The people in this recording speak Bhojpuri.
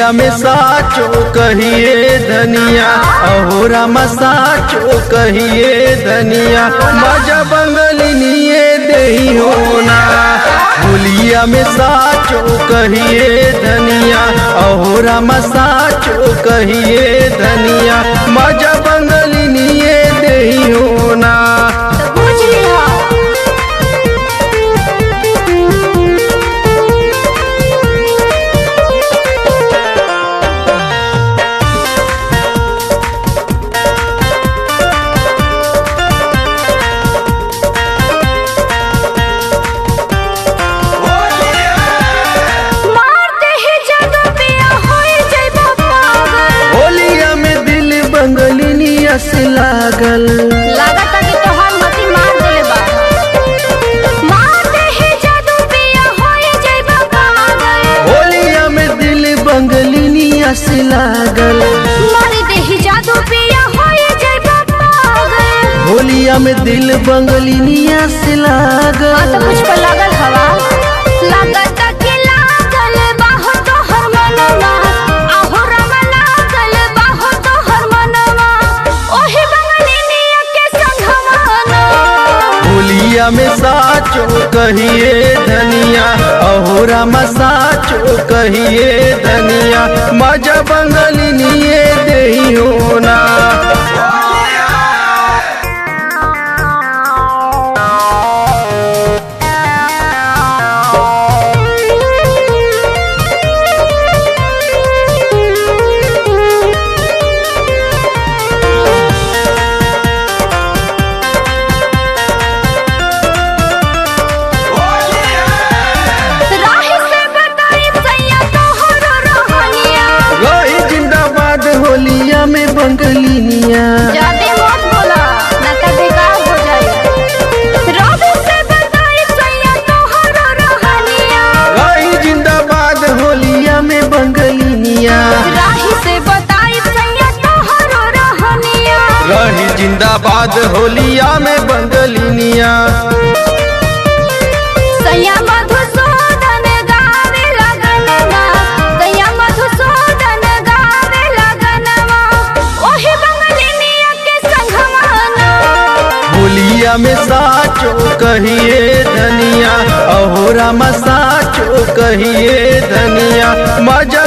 होलिया में साचो कहिए धनिया, अहोरा में साचो कहिए धनिया, मजा बंगलिनिए देही होना। होलिया में साचो कहिए धनिया, अहोरा में साचो कहिए धनिया, मजा बंगलिनिए देही होना। बंगलिनिया से लागल लागता कि तोहार मती मार देले बा। मार दे ही जादू पिया होई जइबा पागल। होलिया में दिल बंगलिनिया से लागल। मार दे ही जादू पिया होई जइबा पागल। होलिया में दिल बंगलिनिया से लागल। हां तो कुछ पर लागल हवा। लागता कि लागल बाहो तोहर मनवा, आहोरा में लागल बाहो तोहर मनवा, ओही बंगलिनिया के संगवाना। होलिया में साचो कहिए धनिया, अहोरा में साचो कहिए धनिया, मजा बंगलिनिए देही होना। होलिया में बंगलिनिया जाते मत बोला ना तो बेकार हो जाए। रवि से बताई सैया तोहरो रहनिया। रही जिंदाबाद होलिया में बंगलिनिया। राही से बताई सैया तोहरो रहनिया। रही जिंदाबाद होलिया में बंगलिनिया। सैया मधुसूदन गावे लगनवा, सैया मधुसूदन गावे लगनवा, ओही बंगलिनिया के संगवाना। होलिया में साचो कहिए धनिया, अहोरा में साचो कहिए धनिया, मजा